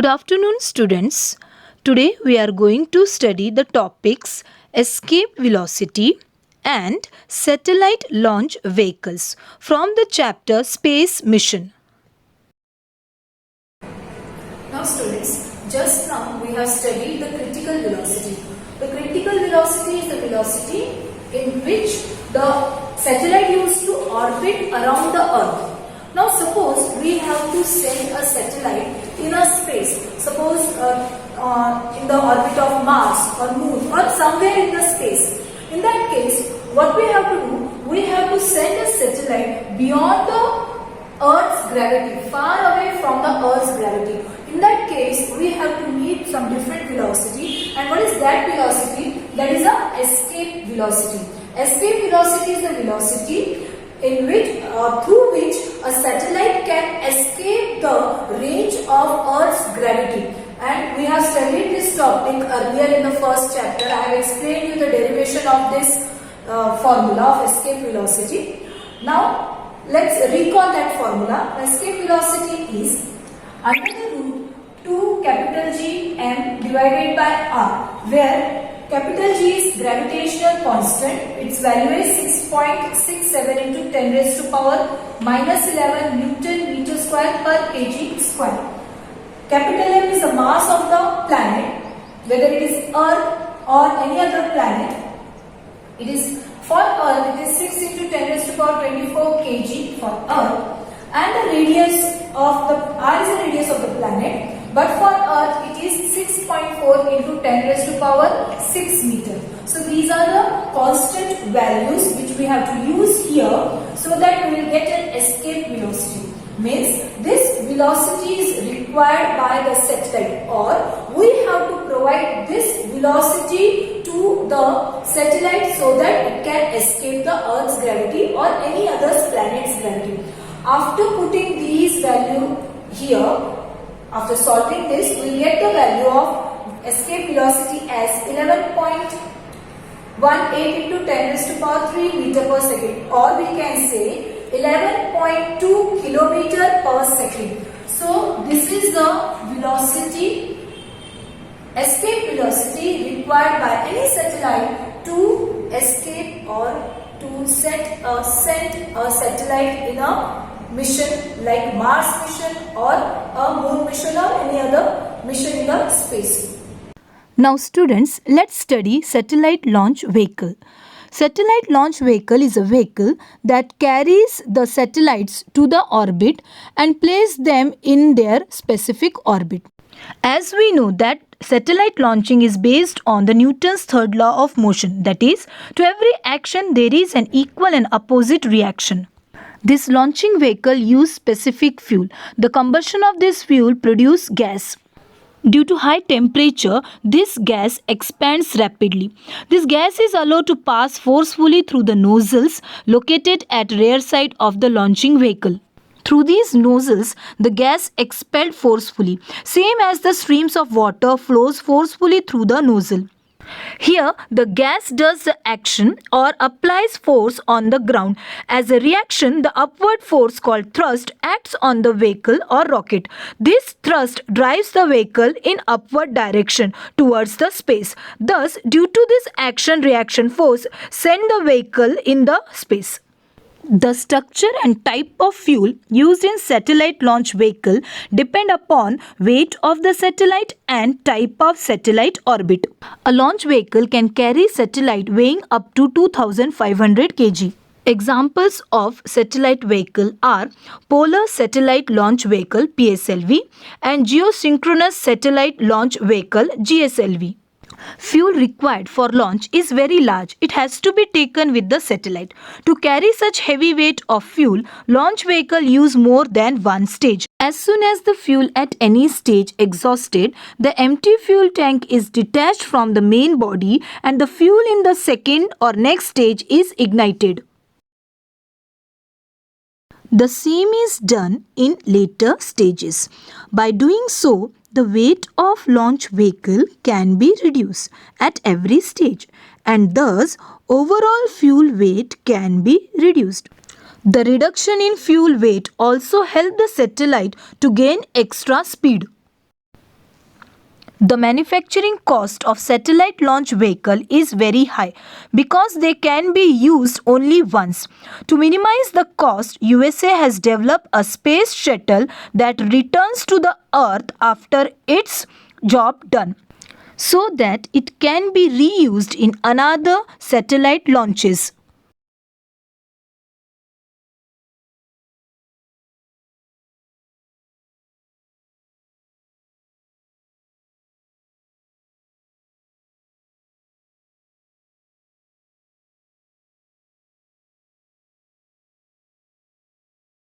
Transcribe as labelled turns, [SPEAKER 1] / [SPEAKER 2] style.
[SPEAKER 1] Good afternoon, students. Today we are going to study the topics escape velocity and satellite launch vehicles from the chapter Space Mission.
[SPEAKER 2] Now students, just now we have studied the critical velocity. The critical velocity is the velocity in which the satellite used to orbit around the Earth. Now suppose we have to send a satellite in a space, suppose in the orbit of Mars or Moon or somewhere in the space. In that case, what we have to do, we have to send a satellite beyond the Earth's gravity, far away from the Earth's gravity. In that case, we have to meet some different velocity. And what is that velocity? That is the escape velocity. Escape velocity is the velocity in which through which a satellite can escape the range of Earth's gravity. And we have studied this topic earlier in the first chapter. I have explained you the derivation of this formula of escape velocity. Now let's recall that formula. Escape velocity is under the root 2 capital G m divided by r, where capital G is gravitational constant. Its value is 6.67 into 10 raised to power minus 11 Newton meter square per kg square. Capital M is the mass of the planet, whether it is Earth or any other planet. It is for Earth, it is 6 into 10 raised to power 24 kg for Earth, and the radius of the r is the radius of the planet. But for Earth, it is 6.4 into 10 raised to power 6 meter. So these are the constant values which we have to use here so that we will get an escape velocity. Means this velocity is required by the satellite, or we have to provide this velocity to the satellite so that it can escape the Earth's gravity or any other planet's gravity. After putting these values here, after solving this, we will get the value of escape velocity as 11.18 into 10 raised to power 3 meter per second, or we can say 11.2 kilometer per second. So this is the velocity, escape velocity required by any satellite to escape or to send a satellite in a mission like Mars mission or a Moon mission or any other mission in the space.
[SPEAKER 1] Now students, let's study satellite launch vehicle. Satellite launch vehicle is a vehicle that carries the satellites to the orbit and places them in their specific orbit. As we know that satellite launching is based on the Newton's third law of motion, that is, to every action there is an equal and opposite reaction. This launching vehicle uses specific fuel. The combustion of this fuel produces gas. Due to high temperature, this gas expands rapidly. This gas is allowed to pass forcefully through the nozzles located at rear side of the launching vehicle. Through these nozzles, the gas expelled forcefully, same as the streams of water flows forcefully through the nozzle. Here, the gas does the action or applies force on the ground. As a reaction, the upward force called thrust acts on the vehicle or rocket. This thrust drives the vehicle in upward direction towards the space. Thus, due to this action-reaction force, send the vehicle in the space. The structure and type of fuel used in satellite launch vehicle depend upon weight of the satellite and type of satellite orbit. A launch vehicle can carry satellite weighing up to 2500 kg. Examples of satellite vehicle are Polar Satellite Launch Vehicle (PSLV) and Geosynchronous Satellite Launch Vehicle (GSLV). Fuel required for launch is very large. It has to be taken with the satellite. To carry such heavy weight of fuel, launch vehicle use more than one stage. As soon as the fuel at any stage exhausted, the empty fuel tank is detached from the main body and the fuel in the second or next stage is ignited. The same is done in later stages. By doing so, the weight of launch vehicle can be reduced at every stage, and thus overall fuel weight can be reduced. The reduction in fuel weight also helped the satellite to gain extra speed. The manufacturing cost of satellite launch vehicle is very high because they can be used only once. To minimize the cost, USA has developed a space shuttle that returns to the earth after its job done, so that it can be reused in another satellite launches.